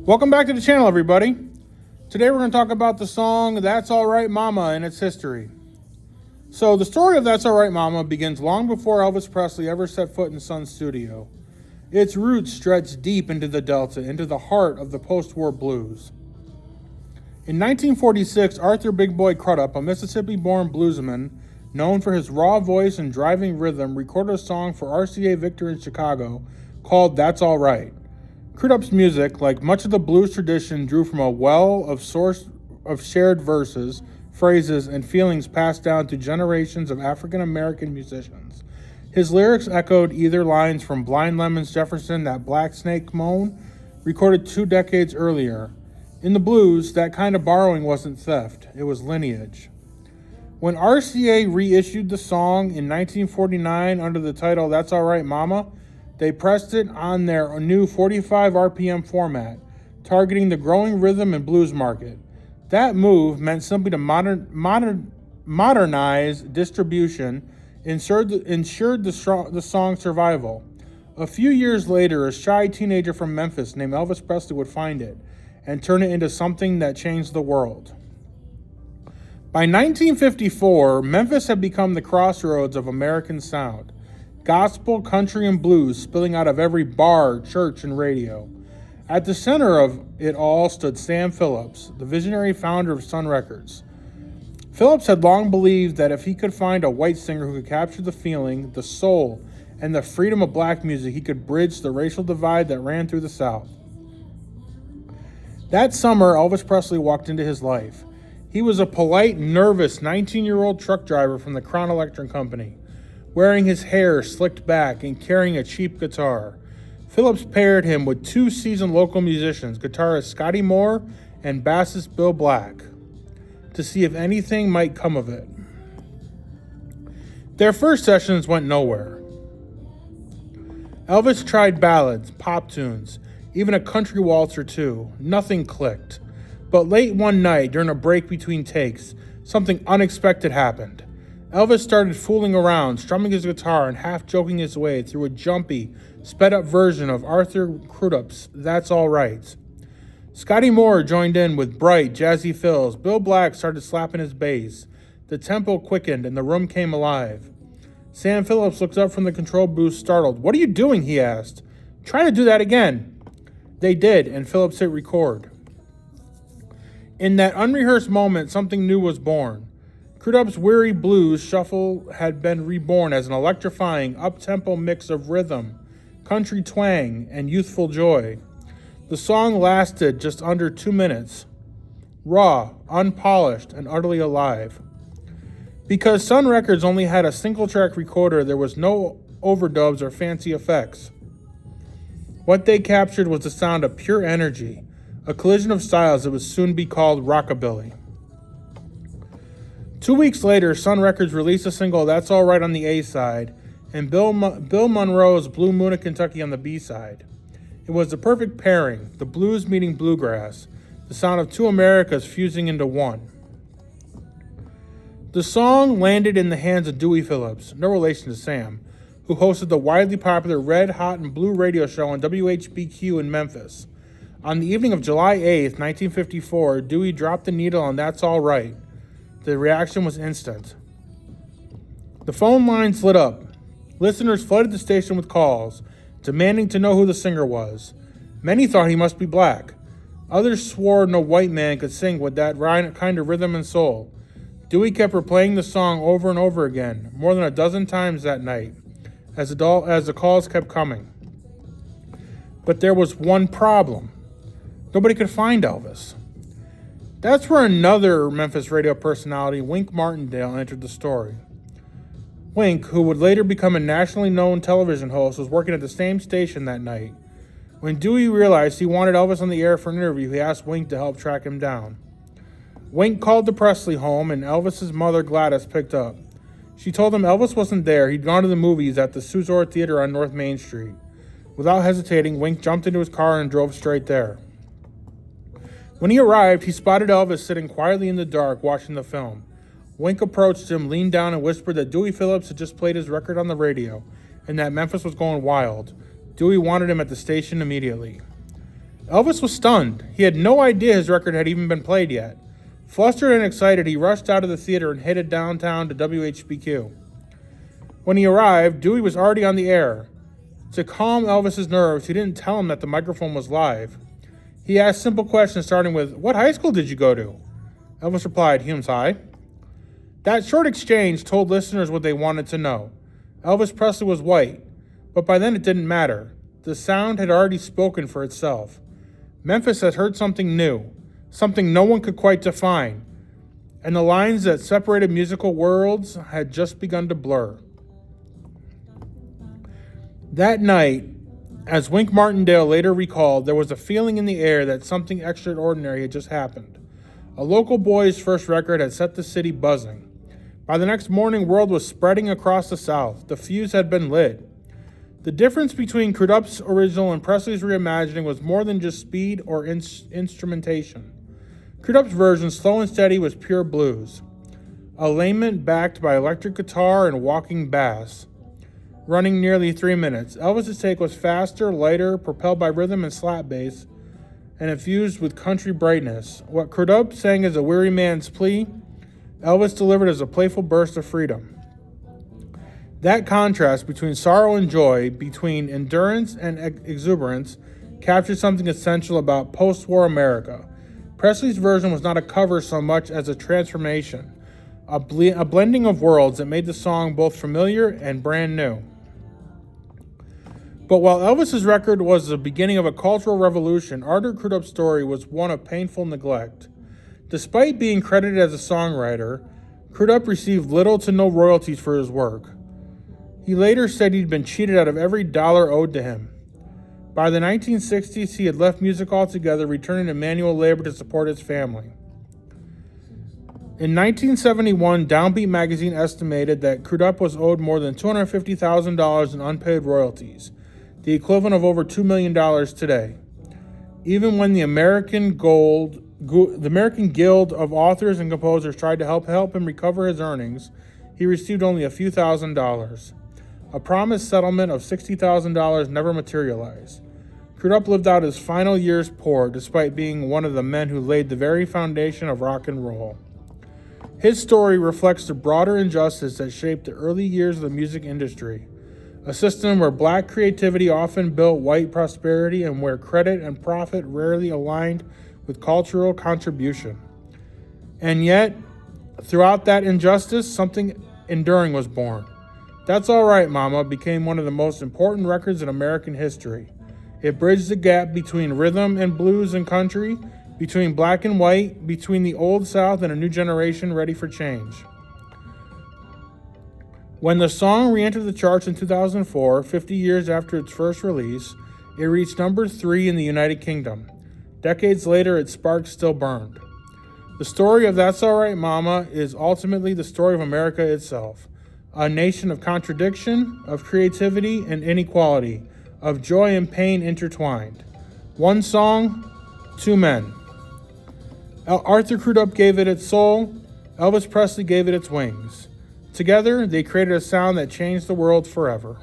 Welcome back to the channel, everybody. Today we're going to talk about the song That's Alright Mama and its history. So the story of That's Alright Mama begins long before Elvis Presley ever set foot in Sun's studio. Its roots stretch deep into the Delta, into the heart of the post-war blues. In 1946, Arthur Big Boy Crudup, a Mississippi-born bluesman known for his raw voice and driving rhythm, recorded a song for RCA Victor in Chicago called That's Alright. Crudup's music, like much of the blues tradition, drew from a well of shared verses, phrases, and feelings passed down to generations of African-American musicians. His lyrics echoed either lines from Blind Lemon's Jefferson, That Black Snake Moan, recorded 2 decades earlier. In the blues, that kind of borrowing wasn't theft, it was lineage. When RCA reissued the song in 1949 under the title That's Alright Mama, they pressed it on their new 45 RPM format, targeting the growing rhythm and blues market. That move meant simply to modernize distribution, ensured the song's survival. A few years later, a shy teenager from Memphis named Elvis Presley would find it and turn it into something that changed the world. By 1954, Memphis had become the crossroads of American sound. Gospel, country, and blues spilling out of every bar, church, and radio. At the center of it all stood Sam Phillips, the visionary founder of Sun Records. Phillips had long believed that if he could find a white singer who could capture the feeling, the soul, and the freedom of black music, he could bridge the racial divide that ran through the South. That summer, Elvis Presley walked into his life. He was a polite, nervous 19-year-old truck driver from the Crown Electric Company, wearing his hair slicked back and carrying a cheap guitar. Phillips paired him with 2 seasoned local musicians, guitarist Scotty Moore and bassist Bill Black, to see if anything might come of it. Their first sessions went nowhere. Elvis tried ballads, pop tunes, even a country waltz or two. Nothing clicked. But late one night, during a break between takes, something unexpected happened. Elvis started fooling around, strumming his guitar and half joking his way through a jumpy, sped-up version of Arthur Crudup's That's Alright. Scotty Moore joined in with bright, jazzy fills. Bill Black started slapping his bass. The tempo quickened and the room came alive. Sam Phillips looked up from the control booth, startled. "What are you doing?" he asked. "Try to do that again." They did, and Phillips hit record. In that unrehearsed moment, something new was born. Crudup's weary blues shuffle had been reborn as an electrifying, up-tempo mix of rhythm, country twang, and youthful joy. The song lasted just under 2 minutes, raw, unpolished, and utterly alive. Because Sun Records only had a single-track recorder, there was no overdubs or fancy effects. What they captured was the sound of pure energy, a collision of styles that would soon be called rockabilly. 2 weeks later, Sun Records released a single That's Alright on the A-side, and Bill Monroe's Blue Moon of Kentucky on the B-side. It was the perfect pairing, the blues meeting bluegrass, the sound of 2 Americas fusing into one. The song landed in the hands of Dewey Phillips, no relation to Sam, who hosted the widely popular Red, Hot, and Blue radio show on WHBQ in Memphis. On the evening of July 8, 1954, Dewey dropped the needle on That's Alright. The reaction was instant. The phone lines lit up. Listeners flooded the station with calls, demanding to know who the singer was. Many thought he must be black. Others swore no white man could sing with that kind of rhythm and soul. Dewey kept replaying the song over and over again, more than a dozen times that night, as the calls kept coming. But there was one problem. Nobody could find Elvis. That's where another Memphis radio personality, Wink Martindale, entered the story. Wink, who would later become a nationally known television host, was working at the same station that night. When Dewey realized he wanted Elvis on the air for an interview, he asked Wink to help track him down. Wink called the Presley home, and Elvis's mother, Gladys, picked up. She told him Elvis wasn't there. He'd gone to the movies at the Suzor Theater on North Main Street. Without hesitating, Wink jumped into his car and drove straight there. When he arrived, he spotted Elvis sitting quietly in the dark watching the film. Wink approached him, leaned down, and whispered that Dewey Phillips had just played his record on the radio and that Memphis was going wild. Dewey wanted him at the station immediately. Elvis was stunned. He had no idea his record had even been played yet. Flustered and excited, he rushed out of the theater and headed downtown to WHBQ. When he arrived, Dewey was already on the air. To calm Elvis's nerves, he didn't tell him that the microphone was live. He asked simple questions starting with, "What high school did you go to?" Elvis replied, "Humes High." That short exchange told listeners what they wanted to know. Elvis Presley was white, but by then it didn't matter. The sound had already spoken for itself. Memphis had heard something new, something no one could quite define, and the lines that separated musical worlds had just begun to blur. That night, as Wink Martindale later recalled, there was a feeling in the air that something extraordinary had just happened. A local boy's first record had set the city buzzing. By the next morning, word was spreading across the South. The fuse had been lit. The difference between Crudup's original and Presley's reimagining was more than just speed or instrumentation. Crudup's version, slow and steady, was pure blues. A lament backed by electric guitar and walking bass, running nearly 3 minutes. Elvis's take was faster, lighter, propelled by rhythm and slap bass, and infused with country brightness. What Crudup sang as a weary man's plea, Elvis delivered as a playful burst of freedom. That contrast between sorrow and joy, between endurance and exuberance, captured something essential about post-war America. Presley's version was not a cover so much as a transformation, a blending of worlds that made the song both familiar and brand new. But while Elvis's record was the beginning of a cultural revolution, Arthur Crudup's story was one of painful neglect. Despite being credited as a songwriter, Crudup received little to no royalties for his work. He later said he'd been cheated out of every dollar owed to him. By the 1960s, he had left music altogether, returning to manual labor to support his family. In 1971, Downbeat magazine estimated that Crudup was owed more than $250,000 in unpaid royalties, the equivalent of over $2 million today. Even when the American Guild of Authors and Composers tried to help him recover his earnings, he received only a few $1,000s. A promised settlement of $60,000 never materialized. Crudup lived out his final years poor, despite being one of the men who laid the very foundation of rock and roll. His story reflects the broader injustice that shaped the early years of the music industry, a system where black creativity often built white prosperity and where credit and profit rarely aligned with cultural contribution. And yet, throughout that injustice, something enduring was born. That's All Right, Mama became one of the most important records in American history. It bridged the gap between rhythm and blues and country, between black and white, between the old South and a new generation ready for change. When the song re-entered the charts in 2004, 50 years after its first release, it reached number 3 in the United Kingdom. Decades later, its spark still burned. The story of That's All Right, Mama is ultimately the story of America itself, a nation of contradiction, of creativity and inequality, of joy and pain intertwined. One song, two men. Arthur Crudup gave it its soul, Elvis Presley gave it its wings. Together, they created a sound that changed the world forever.